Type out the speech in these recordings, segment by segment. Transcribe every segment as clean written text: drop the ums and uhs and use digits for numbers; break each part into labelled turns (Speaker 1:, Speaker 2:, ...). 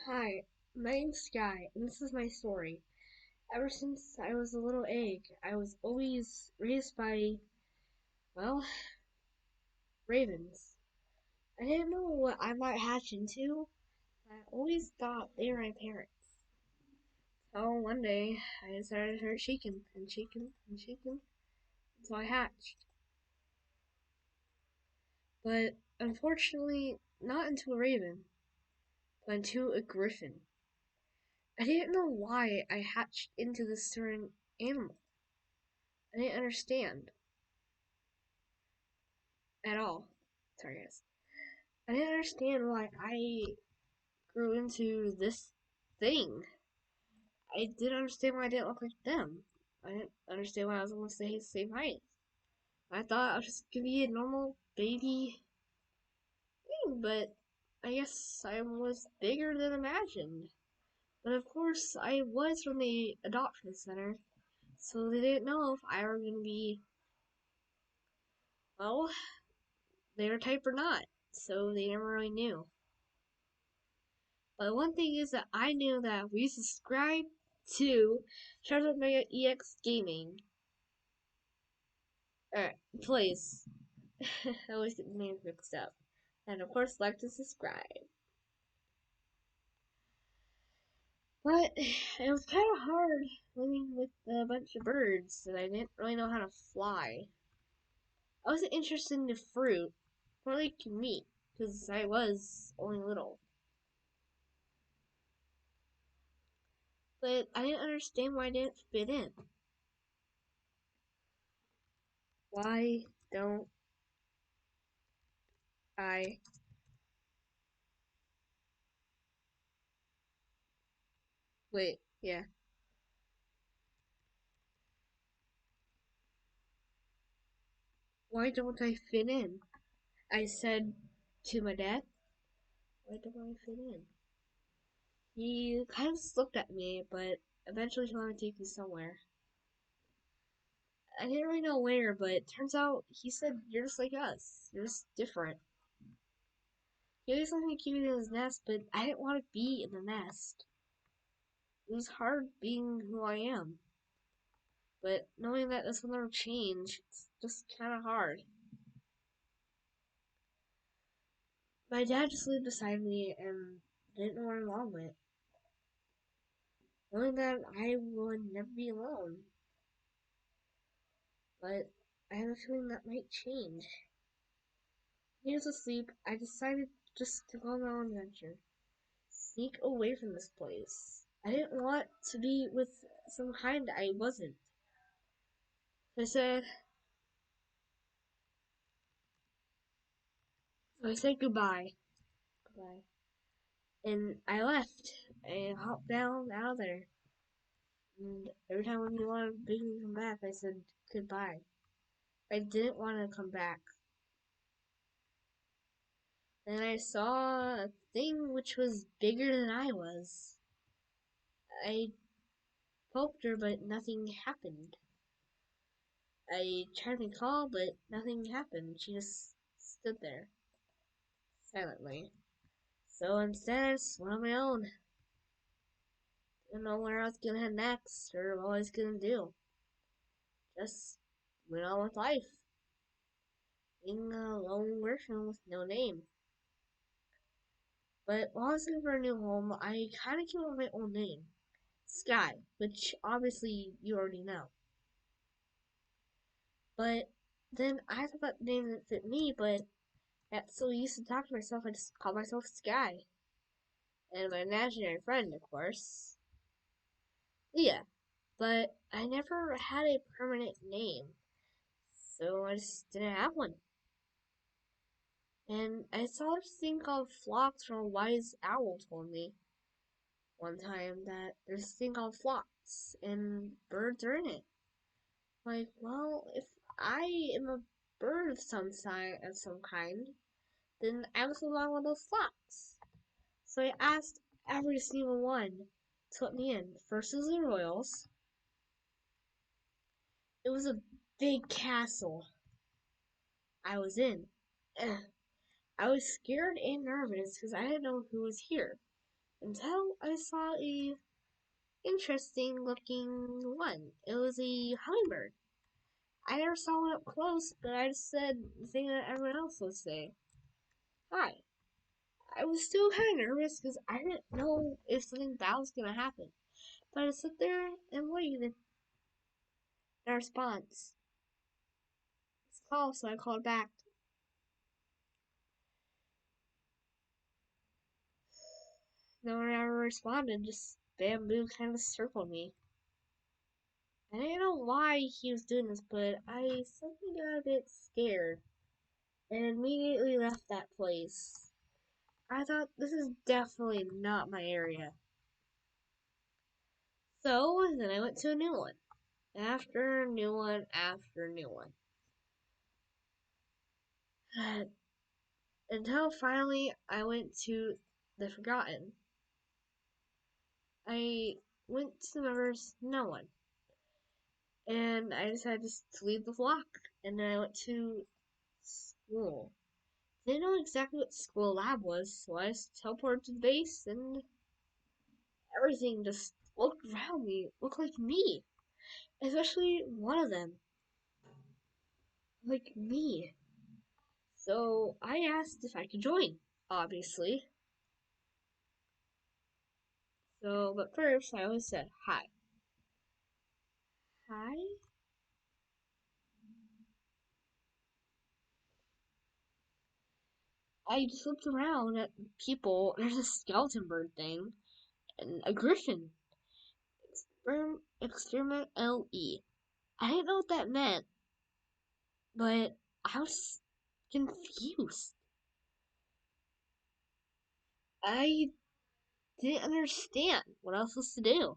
Speaker 1: Hi, my name's Sky, and this is my story. Ever since I was a little egg, I was always raised by, well, ravens. I didn't know what I might hatch into. I always thought they were my parents. So one day, I decided to start shaking and shaking and shaking until I hatched. But unfortunately, not into a raven, but into a griffon. I didn't know why I hatched into this certain animal. I didn't understand at all. Sorry, guys. I didn't understand why I grew into this thing. I didn't understand why I didn't look like them. I didn't understand why I was almost the same height. I thought I was just gonna be a normal baby thing, but I guess I was bigger than imagined. But of course, I was from the adoption center, so they didn't know if I were gonna be, well, their type or not. So they never really knew. But one thing is that I knew that we subscribed to Charlotte Mega EX Gaming. Alright, please. I always get the names mixed up. And of course, like to subscribe. But it was kind of hard living with a bunch of birds, and I didn't really know how to fly. I wasn't interested in the fruit, more like meat, because I was only little. But I didn't understand why I didn't fit in. Why don't I wait? Yeah. Why don't I fit in? I said to my dad. Why don't I fit in? He kind of just looked at me, but eventually he let me take me somewhere. I didn't really know where, but it turns out he said, "You're just like us. You're just different." He always wanted me to keep me in his nest, but I didn't want to be in the nest. It was hard being who I am. But knowing that this will never change, it's just kind of hard. My dad just lived beside me and didn't know where along went. Knowing that I would never be alone. But I have a feeling that might change. When he was asleep, I decided just to go on my own adventure. Sneak away from this place. I didn't want to be with some kind I wasn't. So I said goodbye. Goodbye. And I left. I hopped down out of there. And every time when you wanted to come back, I said goodbye. I didn't want to come back. Then I saw a thing which was bigger than I was. I poked her, but nothing happened. I tried to call, but nothing happened. She just stood there, silently. So instead, I just went on my own. Didn't know where I was gonna head next, or what I was gonna do. Just went on with life, being a lone griffin with no name. But while I was looking for a new home, I kinda came up with my own name. Sky, which obviously you already know. But then I thought that name didn't fit me, but got so used to talking to myself, I just called myself Sky. And my imaginary friend, of course, Leah. But I never had a permanent name, so I just didn't have one. And I saw this thing called flocks from a wise owl told me one time that there's this thing called flocks, and birds are in it. Like, well, if I am a bird of some kind, then I must belong with those flocks. So I asked every single one to let me in. First was the royals. It was a big castle. I was in. I was scared and nervous because I didn't know who was here. until I saw a interesting looking one. It was a hummingbird. I never saw one up close, but I just said the thing that everyone else would say. Hi. I was still kind of nervous because I didn't know if something bad was going to happen. But I sat there and waited. No response. It's call, so I called back. No one ever responded, just bamboo kind of circled me. And I didn't know why he was doing this, but I suddenly got a bit scared and immediately left that place. I thought this is definitely not my area. So then I went to a new one. After a new one, after a new one. Until finally I went to the Forgotten. I went to the members, no one. And I decided to leave the flock. And then I went to school. Didn't know exactly what school lab was, so I just teleported to the base and everything just looked around me, looked like me. Especially one of them. Like me. So I asked if I could join, obviously. So, but first I always said hi. Hi? I just looked around at people. There's a skeleton bird thing and a griffon. Experiment LE. I didn't know what that meant, but I was confused. I didn't understand what I was supposed to do.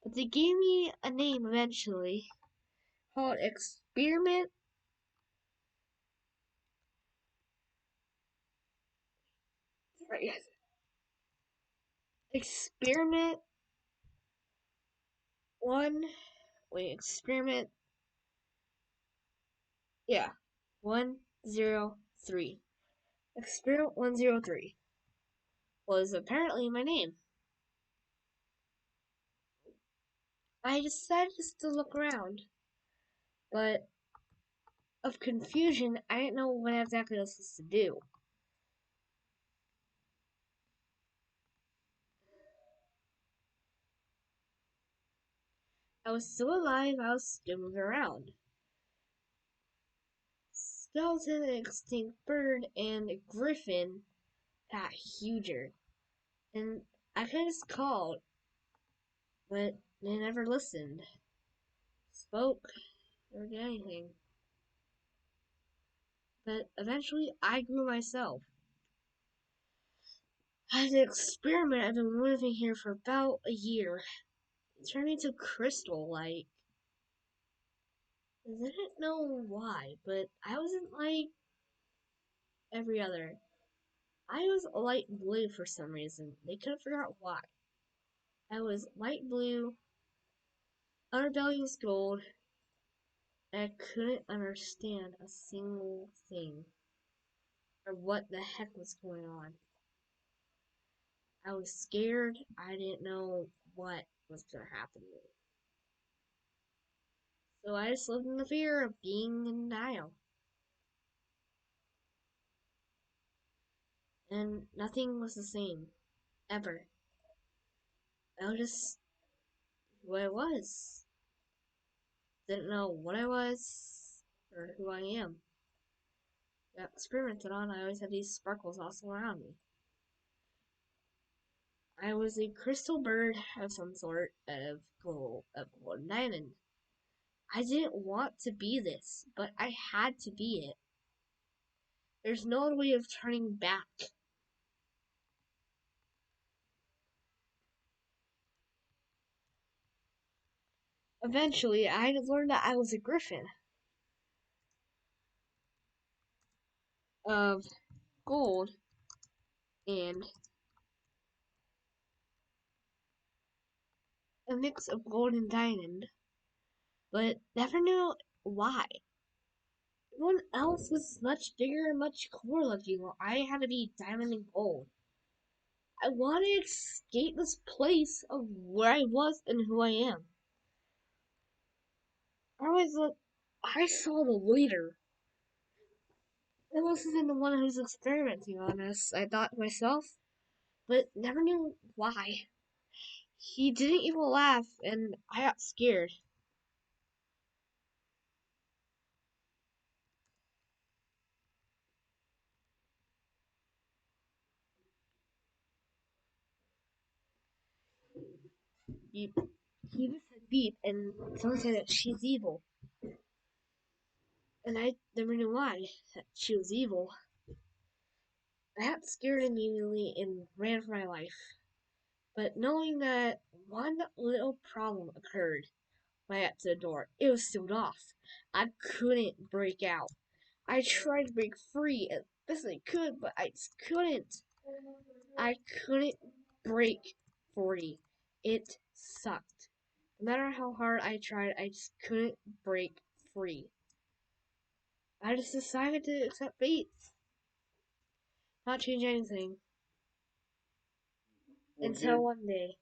Speaker 1: But they gave me a name eventually called Experiment. Sorry, yes. Experiment 1. Wait, Experiment. Yeah. 103. Experiment 103 was apparently my name. I decided just to look around, but of confusion, I didn't know what exactly I was supposed to do. I was still alive, I was still moving around. Skeleton, an extinct bird, and a griffin got huger. And I could have just called, but they never listened, spoke, or did anything. But eventually, I grew myself. As an experiment, I've been living here for about a year. It turned into crystal like. I didn't know why, but I wasn't like every other. I was light blue for some reason. They couldn't figure out why. I was light blue, underbelly was gold, and I couldn't understand a single thing or what the heck was going on. I was scared. I didn't know what was going to happen to me. So I just lived in the fear of being in denial. And nothing was the same. Ever. I was just who I was. Didn't know what I was or who I am. Got experimented on, I always had these sparkles also around me. I was a crystal bird of some sort of gold diamond. I didn't want to be this, but I had to be it. There's no other way of turning back. Eventually, I learned that I was a griffin of gold and a mix of gold and diamond, but never knew why. Everyone else was much bigger and much cooler looking, while I had to be diamond and gold. I want to escape this place of where I was and who I am. I was like, I saw the leader. It must have been the one who's experimenting on us, I thought to myself, but never knew why. He didn't even laugh, and I got scared. He, he just said beep, and someone said that she's evil. And I never knew why, that she was evil. I got scared immediately and ran for my life. But knowing that one little problem occurred when I got to the door, it was sealed off. I couldn't break out. I tried to break free as best I could, but I just couldn't. I couldn't break free. It sucked. No matter how hard I tried, I just couldn't break free. I just decided to accept fate, not change anything. Until one day,